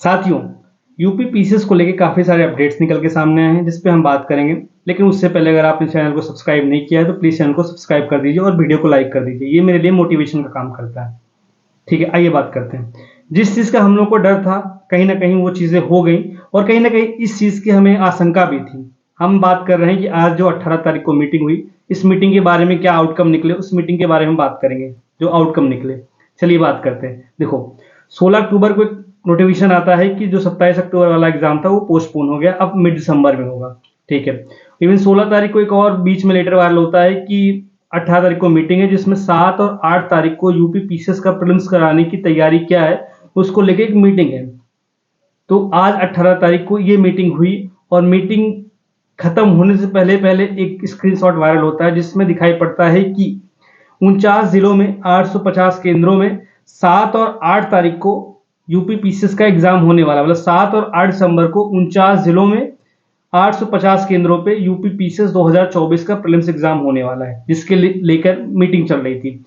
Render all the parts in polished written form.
साथियों, UP PCS को लेके काफ़ी सारे अपडेट्स निकल के सामने आए हैं जिस पे हम बात करेंगे। लेकिन उससे पहले अगर आपने चैनल को सब्सक्राइब नहीं किया है तो प्लीज़ चैनल को सब्सक्राइब कर दीजिए और वीडियो को लाइक कर दीजिए। ये मेरे लिए मोटिवेशन का काम करता है। ठीक है, आइए बात करते हैं। जिस चीज़ का हम लोग को डर था, कहीं न कहीं वो चीज़ें हो गई और कहीं न कहीं इस चीज़ की हमें आशंका भी थी। हम बात कर रहे हैं कि आज जो 18 तारीख को मीटिंग हुई, इस मीटिंग के बारे में क्या आउटकम निकले, उस मीटिंग के बारे में बात करेंगे, जो आउटकम निकले। चलिए बात करते हैं। देखो, 16 अक्टूबर को एक नोटिफिकेशन आता है कि जो 27 अक्टूबर वाला एग्ज़ाम था वो पोस्टपोन हो गया, अब मिड दिसंबर में होगा। ठीक है। इवन 16 तारीख को एक और बीच में लेटर वायरल होता है कि 18 तारीख को मीटिंग है जिसमें 7 और 8 तारीख को यूपी पीसीएस का प्रीलिम्स कराने की तैयारी क्या है उसको लेके एक मीटिंग है। तो आज 18 तारीख को ये मीटिंग हुई और मीटिंग खत्म होने से पहले पहले एक स्क्रीनशॉट वायरल होता है जिसमें दिखाई पड़ता है कि 49 जिलों में 850 केंद्रों में 7 और 8 तारीख को यूपी पीसीएस का एग्जाम होने वाला, मतलब 7 और 8 दिसंबर को 49 जिलों में 850 केंद्रों पे यूपी पीसीएस 2024 का प्रीलिम्स एग्जाम होने वाला है, जिसके लेकर मीटिंग चल रही थी।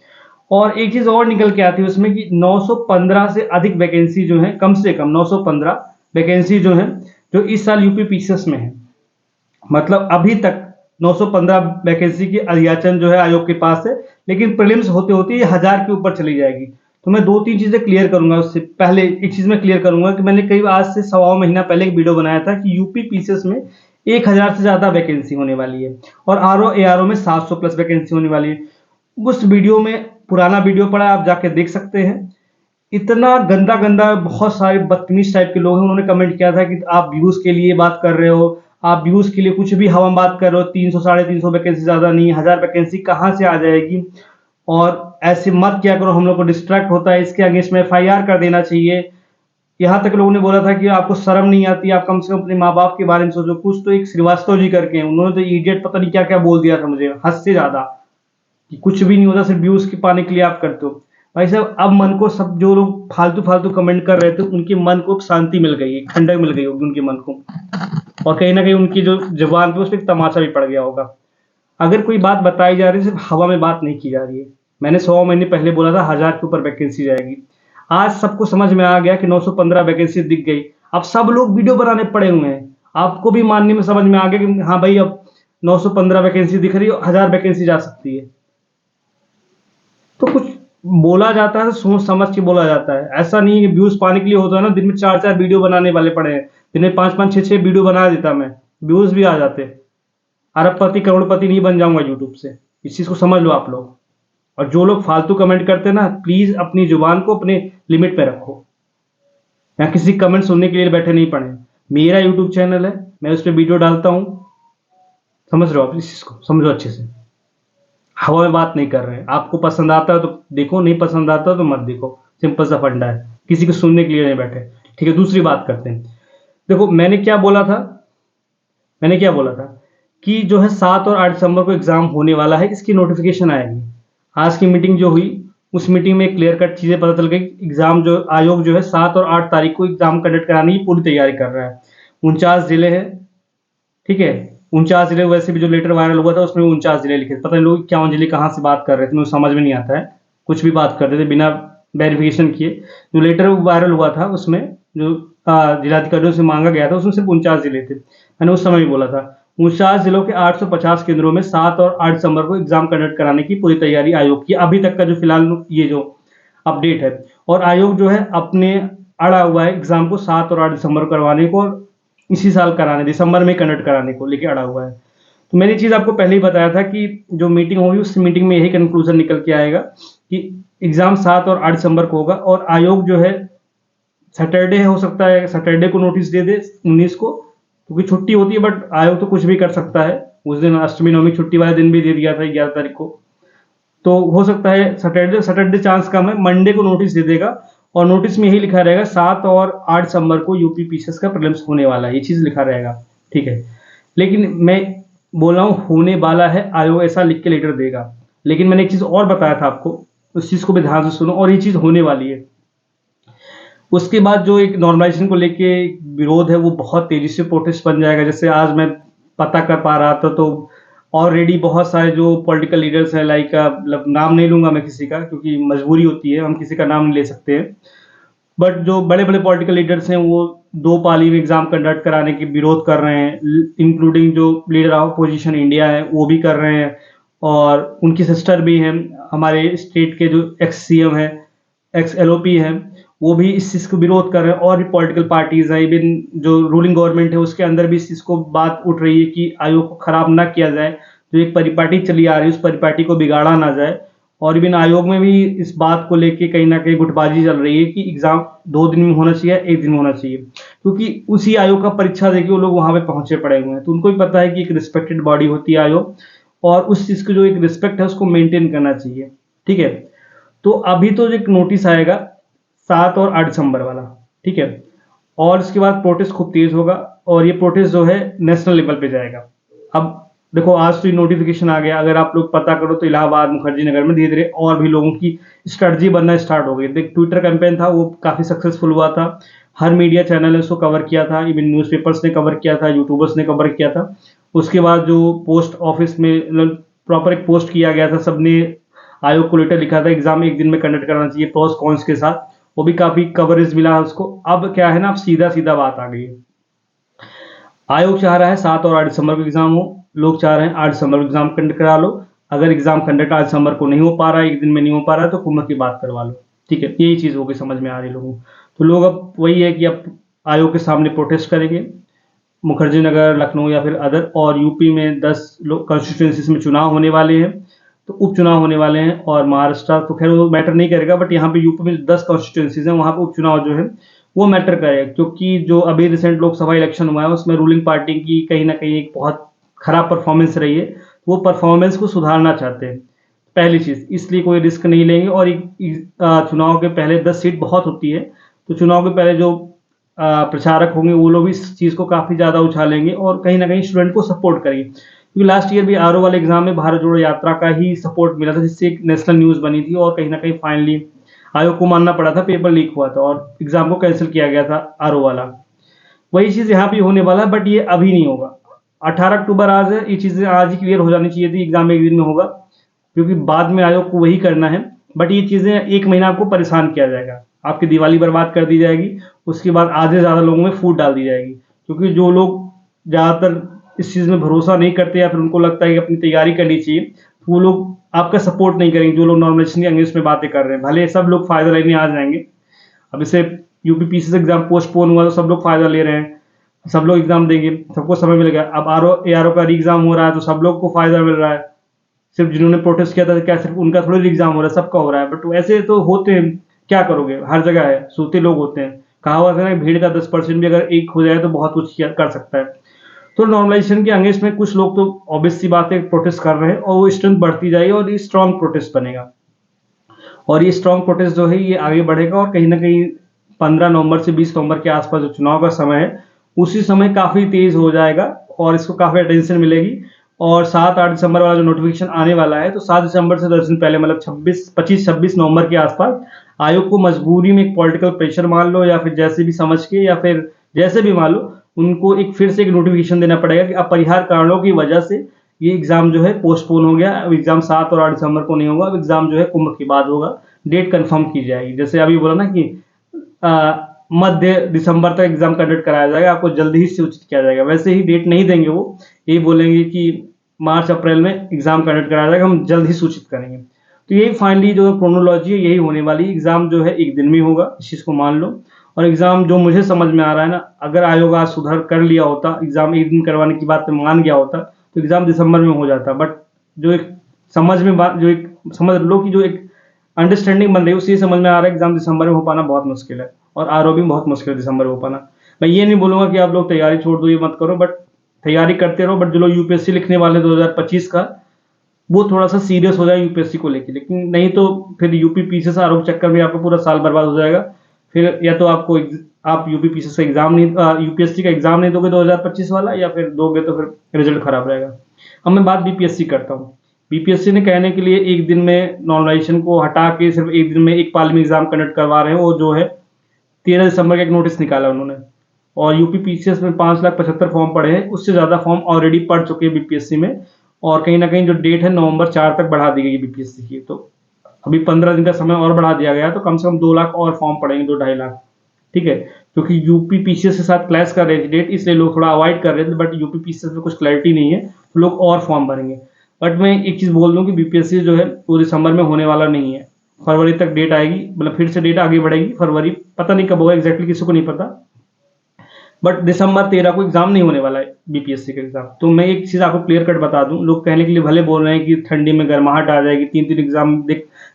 और एक चीज और निकल के आती है उसमें कि 915 से अधिक वैकेंसी जो है, कम से कम 915 वैकेंसी जो है, जो इस साल यूपी पीसीएस में है। मतलब अभी तक 915 वैकेंसी की अधियाचन जो है आयोग के पास है, लेकिन प्रीलिम्स होते होते ये 1000 के ऊपर चली जाएगी। तो मैं 2-3 चीजें क्लियर करूंगा। उससे पहले एक चीज मैं क्लियर करूंगा कि मैंने कई आज से सवा महीना पहले एक वीडियो बनाया था कि यूपी पीसीएस में 1000 से ज्यादा वैकेंसी होने वाली है और आरओ एआरओ में 700 प्लस वैकेंसी होने वाली है। उस वीडियो में, पुराना वीडियो पड़ा आप जाके देख सकते हैं, इतना गंदा गंदा बहुत सारे बदतमीज टाइप के लोग हैं, उन्होंने कमेंट किया था कि आप व्यूज के लिए बात कर रहे हो, आप व्यूज के लिए कुछ भी हवा में बात कर रहे हो, 300 350 वैकेंसी ज्यादा नहीं, 1000 वैकेंसी कहाँ से आ जाएगी, और ऐसे मत क्या करो, हम लोग को डिस्ट्रैक्ट होता है, इसके अगेंस्ट में एफआईआर कर देना चाहिए। यहाँ तक लोगों ने बोला था कि आपको शर्म नहीं आती, आप कम से कम अपने माँ बाप के बारे में सोचो। कुछ तो एक श्रीवास्तव जी करके हैं, उन्होंने तो इडियट पता नहीं क्या क्या बोल दिया था मुझे, हद से ज्यादा, कि कुछ भी नहीं होता, सिर्फ व्यूज के पाने के लिए आप करते हो। भाई साहब, अब मन को, सब जो लोग फालतू फालतू कमेंट कर रहे थे उनके मन को शांति मिल गई है, ठंडक मिल गई होगी उनके मन को, और कहीं ना कहीं उनकी जो जबान पे उस पर एक तमाचा भी पड़ गया होगा। अगर कोई बात बताई जा रही है, सिर्फ हवा में बात नहीं की जा रही है। मैंने 100 महीने पहले बोला था 1000 के ऊपर वैकेंसी जाएगी। आज सबको समझ में आ गया कि 915 वैकेंसी दिख गई। अब सब लोग वीडियो बनाने पड़े हुए हैं। आपको भी मानने में समझ में आ गया कि हाँ भाई, अब 915 वैकेंसी दिख रही है, 1000 वैकेंसी जा सकती है। तो कुछ बोला जाता है तो सोच समझ के बोला जाता है। ऐसा नहीं है कि व्यूज पाने के लिए होता है ना, दिन में 4-4 वीडियो बनाने वाले पड़े हैं, दिन में 5-5 6-6 वीडियो बना देता मैं, व्यूज भी आ जाते। अरबपति करोड़पति नहीं बन जाऊंगा यूट्यूब से, इस चीज को समझ लो आप लोग। और जो लोग फालतू कमेंट करते हैं ना, प्लीज अपनी जुबान को अपने लिमिट पे रखो। यहाँ किसी कमेंट सुनने के लिए बैठे नहीं पड़े। मेरा यूट्यूब चैनल है, मैं उस पर वीडियो डालता हूँ, समझ रहे हो आप, इस चीज को समझो अच्छे से। हवा में बात नहीं कर रहे हैं। आपको पसंद आता है तो देखो, नहीं पसंद आता तो मत देखो, सिंपल सा फंडा है, किसी को सुनने के लिए नहीं बैठे। ठीक है, दूसरी बात करते हैं। देखो, मैंने क्या बोला था, कि जो है 7 और 8 दिसंबर को एग्जाम होने वाला है, इसकी नोटिफिकेशन आएगी। आज की मीटिंग जो हुई, उस मीटिंग में क्लियर कट चीजें पता चल गई। एग्जाम जो आयोग जो है 7 और 8 तारीख को एग्जाम कंडक्ट कराने की पूरी तैयारी कर रहा है। 49 जिले हैं, ठीक है, 49 जिले। वैसे भी जो लेटर वायरल हुआ था उसमें 49 जिले लिखे थे। पता नहीं लोग 51 जिले कहाँ से बात कर रहे थे, मुझे समझ में नहीं आता है। कुछ भी बात कर रहे थे बिना वेरिफिकेशन किए। जो लेटर वायरल हुआ था उसमें जो जिलाधिकारियों से मांगा गया था उसमें सिर्फ 49 जिले थे। मैंने उस समय भी बोला था 49 जिलों के 850 केंद्रों में 7 और 8 दिसंबर को एग्जाम कंडक्ट कराने की पूरी तैयारी आयोग की, अभी तक का जो फिलहाल ये जो अपडेट है। और आयोग जो है अपने अड़ा हुआ है एग्जाम को 7 और 8 दिसंबर करवाने को, और इसी साल कराने, दिसंबर में कंडक्ट कराने को लेके अड़ा हुआ है। तो मैंने चीज आपको पहले ही बताया था कि जो मीटिंग होगी उस मीटिंग में यही कंक्लूजन निकल के आएगा कि एग्जाम 7 और 8 दिसंबर को होगा। और आयोग जो है सैटरडे, हो सकता है सैटरडे को नोटिस दे दे 19 को, क्योंकि छुट्टी होती है, बट आयोग तो कुछ भी कर सकता है। उस दिन अष्टमी नवमी छुट्टी वाले दिन भी दे दिया था 11 तारीख को, तो हो सकता है सैटरडे चांस कम है, मंडे को नोटिस दे देगा। और नोटिस में यही लिखा रहेगा 7 और 8 दिसंबर को यूपी पीसीएस का प्रीलिम्स होने वाला है, ये चीज लिखा रहेगा। ठीक है, लेकिन मैं बोल रहा हूँ होने वाला है, आयोग ऐसा लिख के लेटर देगा। लेकिन मैंने एक चीज और बताया था आपको, उस चीज को भी ध्यान से सुनो, और ये चीज होने वाली है। उसके बाद जो एक नॉर्मलाइजेशन को लेके विरोध है वो बहुत तेजी से प्रोटेस्ट बन जाएगा। जैसे आज मैं पता कर पा रहा था तो ऑलरेडी बहुत सारे जो पॉलिटिकल लीडर्स हैं, लाइक मतलब नाम नहीं लूंगा मैं किसी का, क्योंकि मजबूरी होती है, हम किसी का नाम नहीं ले सकते हैं। बट जो बड़े बड़े पॉलिटिकल लीडर्स हैं वो 2 पाली में एग्जाम कंडक्ट कराने की विरोध कर रहे हैं, इंक्लूडिंग जो लीडर ऑफ अपोजिशन इंडिया है वो भी कर रहे हैं, और उनकी सिस्टर भी हैं, हमारे स्टेट के जो एक्स सीएम है, एक्स एलओपी है, वो भी इस चीज़ को विरोध कर रहे हैं, और भी पॉलिटिकल पार्टीज हैं, इवन जो रूलिंग गवर्नमेंट है उसके अंदर भी इस चीज़ को बात उठ रही है कि आयोग को खराब ना किया जाए, जो एक परिपाटी चली आ रही है उस परिपाटी को बिगाड़ा ना जाए। और इवन आयोग में भी इस बात को लेके कहीं ना कहीं गुटबाजी चल रही है कि एग्जाम 2 दिन में होना चाहिए, 1 दिन में होना चाहिए, क्योंकि उसी आयोग का परीक्षा देके वो लोग वहां पे पहुंचे पड़े हुए हैं, तो उनको भी पता है कि एक रिस्पेक्टेड बॉडी होती है आयोग, और उस चीज की जो एक रिस्पेक्ट है उसको मेंटेन करना चाहिए। ठीक है, तो अभी तो एक नोटिस आएगा 7 और 8 दिसंबर वाला। ठीक है, और इसके बाद प्रोटेस्ट खूब तेज होगा, और ये प्रोटेस्ट जो है नेशनल लेवल पे जाएगा। अब देखो, आज तो ये नोटिफिकेशन आ गया, अगर आप लोग पता करो तो इलाहाबाद, मुखर्जी नगर में धीरे धीरे और भी लोगों की स्ट्रेटजी बनना स्टार्ट हो गई। देख, ट्विटर कैंपेन था वो काफी सक्सेसफुल हुआ था, हर मीडिया चैनल ने उसको कवर किया था, इवन न्यूज़पेपर्स ने कवर किया था, यूट्यूबर्स ने कवर किया था। उसके बाद जो पोस्ट ऑफिस में प्रॉपर एक पोस्ट किया गया था, सबने आयोग को लेटर लिखा था, एग्जाम 1 दिन में कंडक्ट कराना चाहिए प्रोस कॉन्स के साथ, वो भी काफी कवरेज मिला उसको। अब क्या है ना, अब सीधा सीधा बात आ गई है, आयोग चाह रहा है 7 और 8 दिसंबर को एग्जाम हो, लोग चाह रहे हैं 8 दिसंबर को एग्जाम कंडक्ट करा लो। अगर एग्जाम कंडक्ट 8 दिसंबर को नहीं हो पा रहा है, 1 दिन में नहीं हो पा रहा है, तो कुंभ की बात करवा लो। ठीक है, यही चीज होगी, समझ में आ रही है लोगों को। तो लोग अब वही है कि अब आयोग के सामने प्रोटेस्ट करेंगे, मुखर्जी नगर, लखनऊ या फिर अदर, और यूपी में 10 कॉन्स्टिट्यूंसीज में चुनाव होने वाले हैं, तो उपचुनाव होने वाले हैं, और महाराष्ट्र तो खैर वो मैटर नहीं करेगा, बट यहाँ पे यूपी में 10 कॉन्स्टिट्यूंसीज हैं, वहाँ पे उपचुनाव जो है वो मैटर करेगा, क्योंकि जो अभी रिसेंट लोकसभा इलेक्शन हुआ है उसमें रूलिंग पार्टी की कहीं ना कहीं एक बहुत खराब परफॉर्मेंस रही है, वो परफॉर्मेंस को सुधारना चाहते हैं, पहली चीज, इसलिए कोई रिस्क नहीं लेंगे। और चुनाव के पहले 10 सीट बहुत होती है, तो चुनाव के पहले जो प्रचारक होंगे वो लोग इस चीज को काफी ज्यादा उछालेंगे, और कहीं ना कहीं स्टूडेंट को सपोर्ट करेंगे, क्योंकि लास्ट ईयर भी आरओ वाले एग्जाम में भारत जोड़ो यात्रा का ही सपोर्ट मिला था, जिससे एक नेशनल न्यूज बनी थी, और कहीं ना कहीं फाइनली आयोग को मानना पड़ा था, पेपर लीक हुआ था और एग्जाम को कैंसिल किया गया था आरओ वाला। वही चीज यहाँ पे होने वाला है, बट ये अभी नहीं होगा। 18 अक्टूबर आज है, ये चीजें आज ही क्लियर हो जानी चाहिए थी, एग्जाम 1 दिन में होगा, क्योंकि बाद में आयोग को वही करना है। बट ये चीजें 1 महीना आपको परेशान किया जाएगा, आपकी दिवाली बर्बाद कर दी जाएगी, उसके बाद आधे से ज्यादा लोगों में फूट डाल दी जाएगी, क्योंकि जो लोग ज्यादातर इस चीज में भरोसा नहीं करते या फिर उनको लगता है कि अपनी तैयारी करनी चाहिए, तो वो लोग आपका सपोर्ट नहीं करेंगे। जो लोग नॉर्मलाइजेशन के अगेंस्ट में बातें कर रहे हैं, भले सब लोग फायदा लेने आ जाएंगे। अब इसे यूपी पीसीएस एग्जाम पोस्टपोन हुआ तो सब लोग फायदा ले रहे हैं, सब लोग एग्जाम देंगे, सबको समय मिलेगा। अब आरओ एआरओ का एग्जाम हो रहा है तो सब लोग को फायदा मिल रहा है, सिर्फ जिन्होंने प्रोटेस्ट किया था क्या सिर्फ उनका थोड़ी एग्जाम हो रहा है, सबका हो रहा है। बट ऐसे तो होते हैं, क्या करोगे, हर जगह है, सोते लोग होते हैं। कहावत है ना, भीड़ का 10% भी अगर एक हो जाए तो बहुत कुछ कर सकता है। तो नॉर्मलाइजेशन के अगेंस्ट में कुछ लोग तो ऑब्वियस सी बात है प्रोटेस्ट कर रहे हैं, और वो स्ट्रेंथ बढ़ती जाएगी और ये स्ट्रॉन्ग प्रोटेस्ट बनेगा, और ये स्ट्रॉन्ग प्रोटेस्ट जो है ये आगे बढ़ेगा, और कहीं ना कहीं 15 नवंबर से 20 नवंबर के आसपास जो चुनाव का समय है उसी समय काफी तेज हो जाएगा, और इसको काफी अटेंशन मिलेगी। और 7 8 दिसंबर वाला जो नोटिफिकेशन आने वाला है, तो 7 दिसंबर से 10 दिन पहले, मतलब 25 26 नवंबर के आसपास आयोग को मजबूरी में एक पॉलिटिकल प्रेशर मान लो, या फिर जैसे भी समझ के, या फिर जैसे भी मान लो, उनको एक फिर से एक नोटिफिकेशन देना पड़ेगा कि अपरिहार्य कारणों की वजह से ये एग्जाम जो है पोस्टपोन हो गया। अब एग्जाम 7 और 8 दिसंबर को नहीं होगा, अब एग्जाम जो है कुंभ के बाद होगा, डेट कंफर्म की जाएगी। जैसे अभी बोला ना कि मध्य दिसंबर तक एग्जाम कंडक्ट कराया जाएगा, आपको जल्दी ही सूचित किया जाएगा, वैसे ही डेट नहीं देंगे वो, यही बोलेंगे कि मार्च अप्रैल में एग्जाम कंडक्ट कराया जाएगा, हम जल्द ही सूचित करेंगे। तो यही फाइनली जो क्रोनोलॉजी है यही होने वाली, एग्जाम जो है 1 दिन में होगा, इस चीज को मान लो। और एग्जाम जो मुझे समझ में आ रहा है ना, अगर आयोग आज सुधार कर लिया होता, एग्जाम 1 दिन करवाने की बात पे मान गया होता, तो एग्जाम दिसंबर में हो जाता। बट जो एक समझ में बात, जो एक समझ लो कि जो एक अंडरस्टैंडिंग बन रही है, उससे समझ में आ रहा है एग्जाम दिसंबर में हो पाना बहुत मुश्किल है, और आरओ भी बहुत मुश्किल है दिसंबर में हो पाना। मैं ये नहीं बोलूंगा कि आप लोग तैयारी छोड़ दो, ये मत करो, बट तैयारी करते रहो। बट जो लोग यूपीएससी लिखने वाले 2025 का, वो थोड़ा सा सीरियस हो जाए यूपीएससी को लेके, लेकिन नहीं तो फिर यूपी पीसीएस आरोप चक्कर में आपका पूरा साल बर्बाद हो जाएगा। फिर या तो आप यूपी पीसीएस का एग्जाम नहीं, यूपीएससी का एग्जाम नहीं दोगे 2025 वाला, या फिर दोगे तो फिर रिजल्ट खराब रहेगा। अब मैं बात बीपीएससी करता हूँ। बीपीएससी ने कहने के लिए 1 दिन में नॉर्मलाइजेशन को हटा के सिर्फ 1 दिन में एक पाली में एग्जाम कंडक्ट करवा रहे हैं, वो जो है 13 दिसंबर का एक नोटिस निकाला उन्होंने। और यूपी पीसीएस में 5,75,000 फॉर्म पड़े हैं, उससे ज्यादा फॉर्म ऑलरेडी पड़ चुके हैं बीपीएससी में, और कहीं ना कहीं जो डेट है नवंबर 4 तक बढ़ा दी गई है बीपीएससी की। तो अभी 15 दिन का समय और बढ़ा दिया गया, तो कम से कम 2 लाख और फॉर्म पड़ेंगे, 2-2.5 लाख। ठीक है, क्योंकि यूपी पीसीएस के साथ क्लैश कर रहे थे डेट, इसलिए लोग थोड़ा अवॉइड कर रहे थे, बट यूपी पीसीएस में कुछ क्लैरिटी नहीं है तो लोग और फॉर्म भरेंगे। बट मैं एक चीज़ बोल दूं कि बीपीएससी जो है वो दिसंबर में होने वाला नहीं है, फरवरी तक डेट आएगी, मतलब फिर से डेट आगे बढ़ेगी, फरवरी पता नहीं कब होगा एग्जैक्टली, किसी को नहीं पता। बट दिसंबर 13 को एग्जाम नहीं होने वाला है बीपीएससी का एग्जाम। तो मैं एक चीज़ आपको क्लियर कट बता दूं, लोग कहने के लिए भले बोल रहे हैं कि ठंडी में गर्माहट आ जाएगी, 3-3 एग्जाम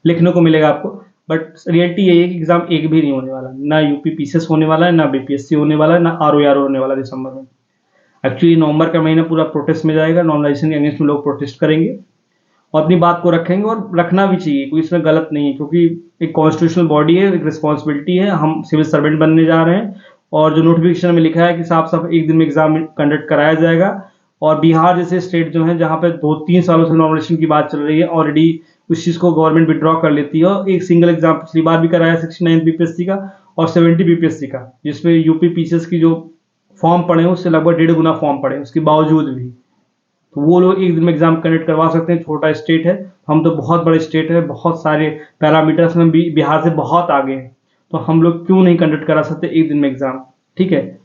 लिखने को मिलेगा आपको, बट रियलिटी यही है कि एग्जाम एक भी नहीं होने वाला, ना यूपी पीसीएस होने वाला है, ना बीपीएससी होने वाला है, ना आरओ होने वाला है दिसंबर में। एक्चुअली नवंबर का महीना पूरा प्रोटेस्ट में जाएगा, नॉर्मलाइजेशन के अगेंस्ट में लोग प्रोटेस्ट करेंगे और अपनी बात को रखेंगे, और रखना भी चाहिए, कोई इसमें गलत नहीं है, क्योंकि एक कॉन्स्टिट्यूशनल बॉडी है, एक रिस्पॉन्सिबिलिटी है, हम सिविल सर्वेंट बनने जा रहे हैं। और जो नोटिफिकेशन में लिखा है कि साफ साफ एक दिन में एग्जाम कंडक्ट कराया जाएगा, और बिहार जैसे स्टेट जो है जहाँ पे 2-3 सालों से नॉमिनेशन की बात चल रही है, ऑलरेडी उस चीज़ को गवर्नमेंट विड्रॉ कर लेती है, और एक सिंगल एग्जाम पिछली बार भी कराया 69 बीपीएससी का और 70 बीपीएससी का, जिसमें यूपी पीसीएस की जो फॉर्म पड़े हैं उससे लगभग 1.5 गुना फॉर्म पड़े, उसके बावजूद भी तो वो लोग एक दिन में एग्जाम कंडक्ट करवा सकते हैं। छोटा स्टेट है, हम तो बहुत बड़े स्टेट है, बहुत सारे पैरामीटर्स में भी बिहार से बहुत आगे हैं, तो हम लोग क्यों नहीं कंडक्ट करा सकते एक दिन में एग्जाम। ठीक है,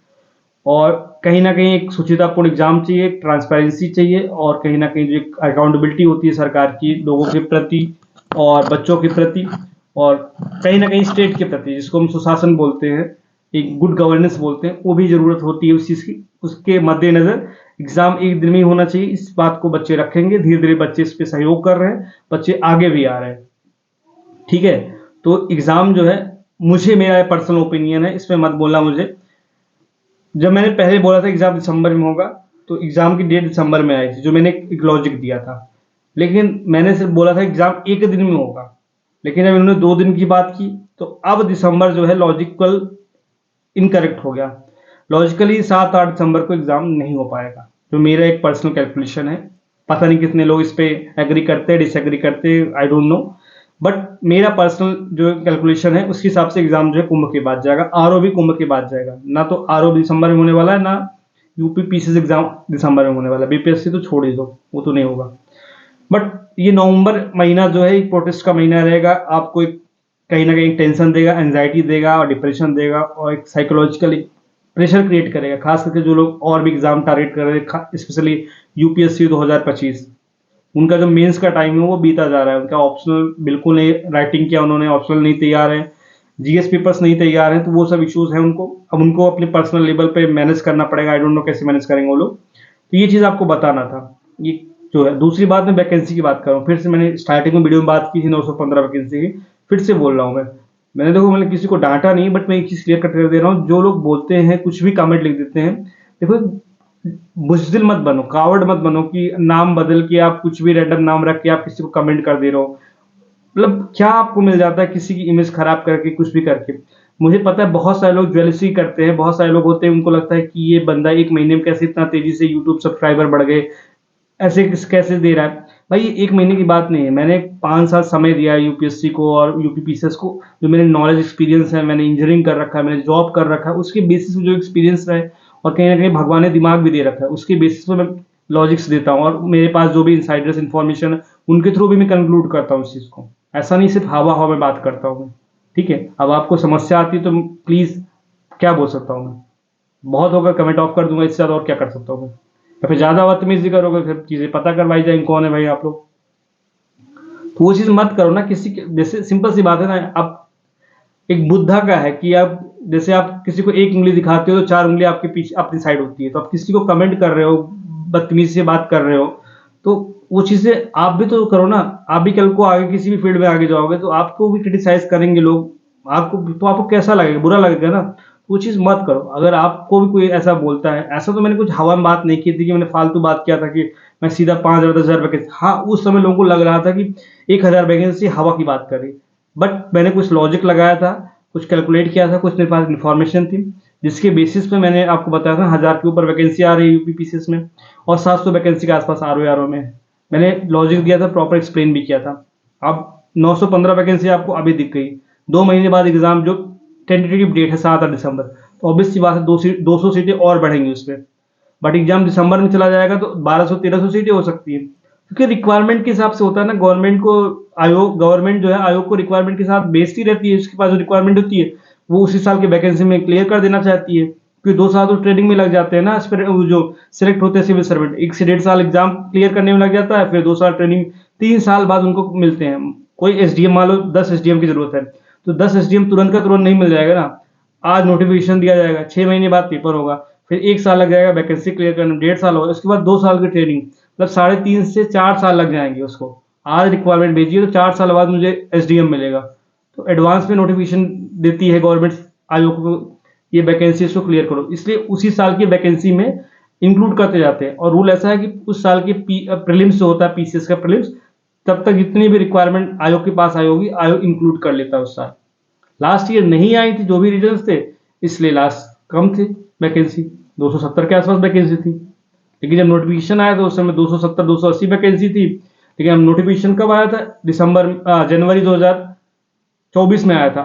और कहीं ना कहीं एक सुचितापूर्ण एग्जाम चाहिए, एक ट्रांसपेरेंसी चाहिए, और कहीं ना कहीं जो एक अकाउंटेबिलिटी होती है सरकार की लोगों के प्रति और बच्चों के प्रति, और कहीं ना कहीं स्टेट के प्रति, जिसको हम सुशासन बोलते हैं, एक गुड गवर्नेंस बोलते हैं, वो भी जरूरत होती है उस चीज़ की। उसके मद्देनजर एग्जाम एक दिन में ही होना चाहिए, इस बात को बच्चे रखेंगे। धीरे धीरे बच्चे इस पे सहयोग कर रहे हैं, बच्चे आगे भी आ रहे हैं। ठीक है, तो एग्जाम जो है, मुझे मेरा पर्सनल ओपिनियन है, इसमें मत बोलना मुझे। जब मैंने पहले बोला था एग्जाम दिसंबर में होगा, तो एग्जाम की डेट दिसंबर में आई थी, जो मैंने एक लॉजिक दिया था। लेकिन मैंने सिर्फ बोला था एग्जाम एक दिन में होगा, लेकिन जब इन्होंने 2 दिन की बात की, तो अब दिसंबर जो है लॉजिकल इनकरेक्ट हो गया। लॉजिकली 7-8 दिसंबर को एग्जाम नहीं हो पाएगा, जो मेरा एक पर्सनल कैलकुलेशन है। पता नहीं कितने लोग इस पे एग्री करते हैं, डिसएग्री करते हैं, आई डोंट नो, बट मेरा पर्सनल जो कैलकुलेशन है उसके हिसाब से एग्जाम जो है कुंभ के बाद जाएगा, आरओ भी कुंभ के बाद जाएगा। ना तो आरओ दिसंबर में होने वाला है, ना यूपी पीसीएस एग्जाम दिसंबर में होने वाला है। बीपीएससी तो छोड़ ही दो, वो तो नहीं होगा। बट ये नवंबर महीना जो है एक प्रोटेस्ट का महीना रहेगा, आपको एक कहीं ना कहीं टेंशन देगा, एंजाइटी देगा और डिप्रेशन देगा, और एक साइकोलॉजिकल प्रेशर क्रिएट करेगा, खास करके जो लोग और भी एग्जाम टारगेट कर रहे हैं, स्पेशली यूपीएससी 2025। उनका जो मेंस का टाइम है वो बीता जा रहा है, उनका ऑप्शनल बिल्कुल नहीं राइटिंग किया उन्होंने, ऑप्शनल नहीं तैयार है, जीएस पेपर्स नहीं तैयार हैं, तो वो सब इश्यूज हैं उनको। अब उनको अपने पर्सनल लेवल पे मैनेज करना पड़ेगा, आई डोंट नो कैसे मैनेज करेंगे वो लोग। तो ये चीज़ आपको बताना था, ये जो है। दूसरी बात, मैं वैकेंसी की बात कर रहा हूँ, फिर से मैंने स्टार्टिंग में वीडियो में बात की थी 915 वैकेंसी की, फिर से बोल रहा हूँ मैंने देखो, मैंने किसी को डांटा नहीं, बट मैं एक चीज़ क्लियर कट कर दे रहा हूँ। जो लोग बोलते हैं, कुछ भी कमेंट लिख देते हैं, देखो बुज़दिल मत बनो, कावर्ड मत बनो कि नाम बदल के आप कुछ भी रैंडम नाम रख के आप किसी को कमेंट कर दे रहे हो। मतलब क्या आपको मिल जाता है किसी की इमेज खराब करके, कुछ भी करके। मुझे पता है बहुत सारे लोग ज्वेलसी करते हैं, बहुत सारे लोग होते हैं, उनको लगता है कि ये बंदा 1 महीने में कैसे इतना तेजी से यूट्यूब सब्सक्राइबर बढ़ गए, ऐसे कैसे दे रहा है। भाई ये 1 महीने की बात नहीं है, मैंने 5 साल समय दिया है यूपीएससी को और यूपी पीसीएस को। जो मेरे नॉलेज एक्सपीरियंस है, मैंने इंजीनियरिंग कर रखा है, मैंने जॉब कर रखा है, उसके बेसिस पे जो एक्सपीरियंस है, और कहीं ना कहीं भगवान ने दिमाग भी दे रखा है, उसके बेसिस पे मैं लॉजिक्स देता हूँ, और मेरे पास जो भी इनसाइडर्स इन्फॉर्मेशन है उनके थ्रू भी मैं कंक्लूड करता हूँ इस चीज़ को। ऐसा नहीं सिर्फ हवा हवा में बात करता हूँ मैं। ठीक है, अब आपको समस्या आती है तो प्लीज़, क्या बोल सकता हूँ मैं, बहुत होगा, कमेंट ऑफ कर दूंगा, इससे ज़्यादा और क्या कर सकता हूँ मैं। या फिर ज़्यादा बदतमीजी करोगे, फिर चीज़ें पता करवाई जाएंगी कौन है भाई आप लोग, तो वो चीज़ मत करो ना किसी के। जैसे सिंपल सी बात है ना, अब एक बुद्धा का है कि आप जैसे आप किसी को एक उंगली दिखाते हो तो 4 उंगली आपके पीछे अपनी साइड होती है। तो आप किसी को कमेंट कर रहे हो, बदतमीजी से बात कर रहे हो, तो वो चीज़ें आप भी तो करो ना। आप भी कल को आगे किसी भी फील्ड में आगे जाओगे तो आपको भी क्रिटिसाइज करेंगे लोग, आपको तो आपको कैसा लगेगा, बुरा लगेगा ना। वो चीज़ मत करो। अगर आपको भी कोई ऐसा बोलता है, ऐसा तो मैंने कुछ हवा में बात नहीं की थी कि मैंने फालतू बात किया था कि मैं सीधा 5,000 10,000 वैकेंसी। हाँ, उस समय लोगों को लग रहा था कि 1,000 वैकेंसी हवा की बात कर रही, बट मैंने कुछ लॉजिक लगाया था, कुछ कैलकुलेट किया था, कुछ मेरे पास इन्फॉर्मेशन थी, जिसके बेसिस पे मैंने आपको बताया था 1,000 के ऊपर वैकेंसी आ रही है यूपी पीसीएस में, और 700 वैकेंसी के आसपास आरओ में। मैंने लॉजिक दिया था, प्रॉपर एक्सप्लेन भी किया था। अब 915 वैकेंसी आपको अभी दिख गई, 2 महीने बाद एग्जाम जो टेंटेटिव डेट है 7 दिसंबर, तो ऑब्वियस सी बात है 200 सीटें और बढ़ेंगी उस पर। बट एग्जाम दिसंबर में चला जाएगा तो 1200-1300 सीटें हो सकती है। क्योंकि रिक्वायरमेंट के हिसाब से होता है ना, गवर्नमेंट जो है आयोग को रिक्वायरमेंट के साथ बेचती रहती है, उसके पास जो रिक्वायरमेंट होती है वो उसी साल की वैकेंसी में क्लियर कर देना चाहती है, क्योंकि 2 साल तो ट्रेनिंग में लग जाते हैं ना, वो जो सिलेक्ट होते हैं सिविल सर्वेंट, 1 से 1.5 साल एग्जाम क्लियर करने में लग जाता है, फिर 2 साल ट्रेनिंग, 3 साल बाद उनको मिलते हैं। कोई एसडीएम, मान लो 10 एसडीएम की जरूरत है, तो 10 एसडीएम तुरंत का तुरंत नहीं मिल जाएगा ना। आज नोटिफिकेशन दिया जाएगा, 6 महीने बाद पेपर होगा, फिर 1 साल लग जाएगा वैकेंसी क्लियर करने में, 1.5 साल होगा, उसके बाद 2 साल की ट्रेनिंग, मतलब 3.5 से 4 साल लग जाएंगे उसको। आज रिक्वायरमेंट भेजिए तो 4 साल बाद मुझे एसडीएम मिलेगा। तो एडवांस में नोटिफिकेशन देती है गवर्नमेंट आयोग को, ये वैकेंसी को क्लियर करो, इसलिए उसी साल की वैकेंसी में इंक्लूड करते जाते हैं। और रूल ऐसा है कि उस साल के प्रीलिम्स जो होता है, पीसीएस का प्रीलिम्स, तब तक जितनी भी रिक्वायरमेंट आयोग के पास आई होगी, आयोग इंक्लूड कर लेता है उस साल। लास्ट ईयर नहीं आई थी, जो भी रीजंस थे, इसलिए लास्ट कम थे वैकेंसी, 270 के आसपास वैकेंसी थी। लेकिन जब नोटिफिकेशन आया तो उस समय 270 280 वैकेंसी थी। लेकिन अब नोटिफिकेशन कब आया था? जनवरी 2024 में आया था।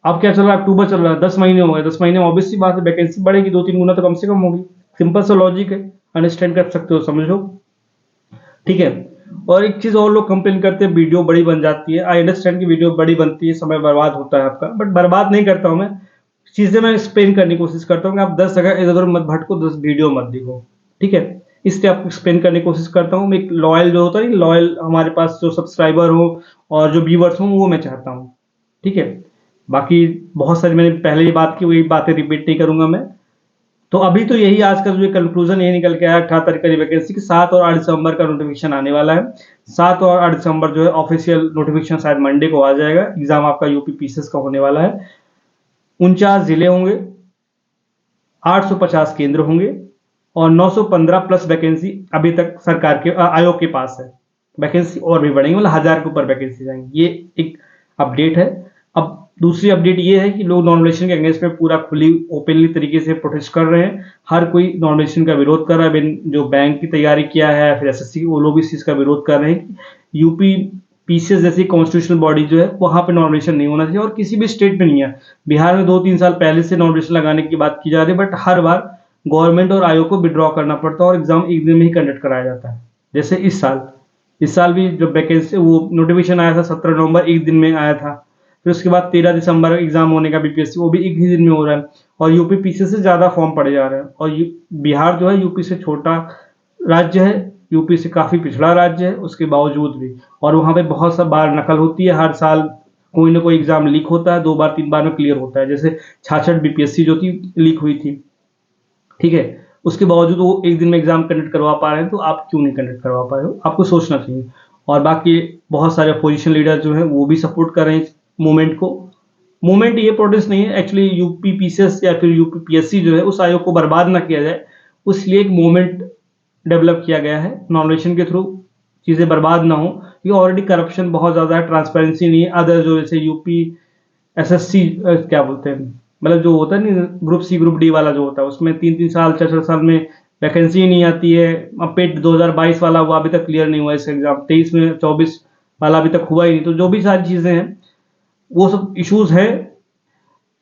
अब क्या चल रहा है? अक्टूबर चल रहा है, 10 महीने हो गए। 10 महीने में ऑब्वियस सी बात है वैकेंसी बढ़ेगी, 2-3 गुना तो कम से कम होगी। सिंपल सा लॉजिक है, अंडरस्टैंड कर सकते हो, समझो, ठीक है। और एक चीज और लोग कंप्लेन करते हैं, वीडियो बड़ी बन जाती है। आई अंडरस्टैंड की वीडियो बड़ी बनती है, समय बर्बाद होता है आपका, बट बर्बाद नहीं करता हूं मैं, चीजें मैं एक्सप्लेन करने की कोशिश करता हूँ कि आप 10 जगह इधर उधर मत भटको, 10 वीडियो मत देखो, ठीक है। इसलिए आपको एक्सप्लेन करने की कोशिश करता हूँ। एक लॉयल जो होता है, लॉयल हमारे पास जो सब्सक्राइबर हो और जो व्यूवर्स हो, वो मैं चाहता हूँ, ठीक है। बाकी बहुत सारी मैंने पहले ही बात की, वही बातें रिपीट नहीं करूंगा मैं। तो अभी तो यही आज का जो कंक्लूजन यही निकल के आया 18 तारीख की वैकेंसी की, 7 और 8 दिसंबर का नोटिफिकेशन आने वाला है। 7 और 8 दिसंबर जो है ऑफिशियल नोटिफिकेशन शायद मंडे को आ जाएगा। एग्जाम आपका यूपी पीसीएस का होने वाला है। 49 जिले होंगे, 850 केंद्र होंगे और 915 प्लस वैकेंसी अभी तक सरकार के आयोग के पास है। वैकेंसी और भी बढ़ेंगी, मतलब 1000 के ऊपर वैकेंसी जाएंगी। ये एक अपडेट है। अब दूसरी अपडेट ये है कि लोग नॉमिनेशन के अगेंस्ट में पूरा खुली ओपनली तरीके से प्रोटेस्ट कर रहे हैं। हर कोई नॉमिनेशन का विरोध कर रहा है। जो बैंक की तैयारी किया है, फिर एसएससी, वो लोग इस चीज का विरोध कर रहे हैं। यूपी पीसीएस जैसी कॉन्स्टिट्यूशनल बॉडी जो है, वहां पे नॉमिनेशन नहीं होना चाहिए, और किसी भी स्टेट में नहीं है। बिहार में 2-3 साल पहले से नॉमिनेशन लगाने की बात की जा रही है, बट हर बार गवर्नमेंट और आयोग को विड्रॉ करना पड़ता है और एग्जाम एक दिन में ही कंडक्ट कराया जाता है। जैसे इस साल भी जब वैकेंसी वो नोटिफिकेशन आया था 17 नवंबर, एक दिन में आया था। फिर उसके बाद 13 दिसंबर एग्जाम होने का बीपीएससी, वो भी एक ही दिन में हो रहा है। और यूपी पीसीएस से ज्यादा फॉर्म पड़े जा रहे हैं। और बिहार जो है यूपी से छोटा राज्य है, यूपी से काफी पिछड़ा राज्य है, उसके बावजूद भी। और वहां पे बहुत सा बार नकल होती है, हर साल कोई ना कोई एग्जाम लीक होता है, 2 बार 3 बार में क्लियर होता है। जैसे 66 बीपीएससी जो थी, लीक हुई थी, ठीक है। उसके बावजूद वो एक दिन में एग्जाम कंडक्ट करवा पा रहे हैं, तो आप क्यों नहीं कंडक्ट करवा पा रहे हो? आपको सोचना चाहिए। और बाकी बहुत सारे अपोजिशन लीडर जो हैं, वो भी सपोर्ट कर रहे हैं मूवमेंट को। मूवमेंट ये प्रोटेस्ट नहीं है एक्चुअली, यूपी पीसीएस या फिर यूपी पीएससी जो है, उस आयोग को बर्बाद ना किया जाए, उसलिए एक मूवमेंट डेवलप किया गया है। नॉमिनेशन के थ्रू चीजें बर्बाद ना हो। ये ऑलरेडी करप्शन बहुत ज्यादा है, ट्रांसपेरेंसी नहीं है। अदर जो जैसे यूपी एसएससी क्या बोलते हैं, मतलब जो होता है नहीं, ग्रुप सी ग्रुप डी वाला जो होता है, उसमें 3-3 साल 4-4 साल में वैकेंसी ही नहीं आती है। अब पेट 2022 वाला हुआ, अभी तक क्लियर नहीं हुआ इसका एग्जाम, 23 में 24 वाला अभी तक हुआ ही नहीं। तो जो भी सारी चीजें हैं, वो सब इश्यूज है।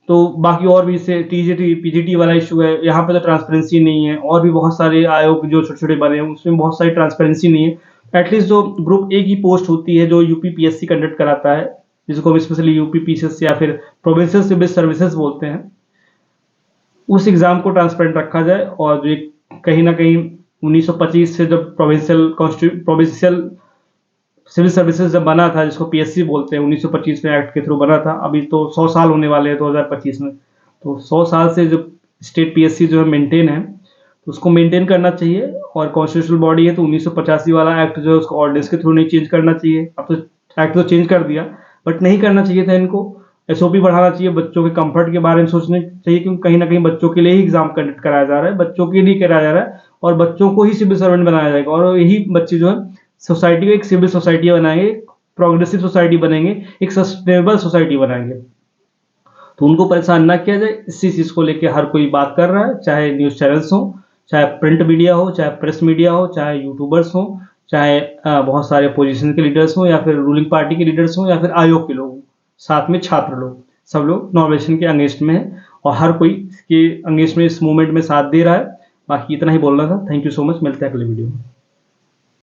तो बाकी और भी इससे टीजीटी पीजीटी वाला इशू है, यहाँ पे तो ट्रांसपेरेंसी नहीं है। और भी बहुत सारे आयोग जो छोटे छोटे बने हैं, उसमें बहुत सारी ट्रांसपेरेंसी नहीं है। एटलीस्ट जो ग्रुप ए की पोस्ट होती है, जो यूपी पीएससी कंडक्ट कराता है, जिसको स्पेशली यूपी पीसीएस या फिर प्रोविंशियल सिविल सर्विसेज बोलते हैं, उस एग्जाम को ट्रांसपेरेंट रखा जाए। और जो कहीं ना कहीं 1925 से जब प्रोविंशियल सिविल सर्विसेज जब बना था, जिसको पीएससी बोलते हैं, 1925 में एक्ट के थ्रू बना था। अभी तो 100 साल होने वाले हैं 2025 में। तो 100 साल से जो स्टेट पीएससी जो है मेंटेन है, तो उसको मेंटेन करना चाहिए। और कॉन्स्टिट्यूशनल बॉडी है, तो 1985 वाला एक्ट जो है, उसको ऑर्डिनेंस के थ्रू नहीं चेंज करना चाहिए। अब तो एक्ट तो चेंज कर दिया, बट नहीं करना चाहिए था इनको। एसओपी बढ़ाना चाहिए, बच्चों के कंफर्ट के बारे में सोचना चाहिए, क्योंकि कहीं ना कहीं बच्चों के लिए ही एग्जाम कंडक्ट कराया जा रहा है, बच्चों के लिए कराया जा रहा है। और बच्चों को ही सिविल सर्वेंट बनाया जाएगा, और यही बच्चे जो है सोसाइटी को एक सिविल सोसाइटी बनाएंगे, प्रोग्रेसिव सोसाइटी बनेंगे, एक सस्टेनेबल सोसाइटी बनाएंगे। तो उनको परेशान ना किया जाए, इसी चीज को लेकर हर कोई बात कर रहा है, चाहे न्यूज चैनल्स हो, चाहे प्रिंट मीडिया हो, चाहे प्रेस मीडिया हो, चाहे यूट्यूबर्स हो, चाहे बहुत सारे अपोजिशन के लीडर्स हो, या फिर रूलिंग पार्टी के लीडर्स हो, या फिर आयोग के लोग, साथ में छात्र लोग, सब लोग नॉमिनेशन के अगेंस्ट में है। और हर कोई इसके अगेंस्ट में, इस मूवमेंट में साथ दे रहा है। बाकी इतना ही बोलना था। थैंक यू सो मच, मिलते हैं अगले वीडियो में।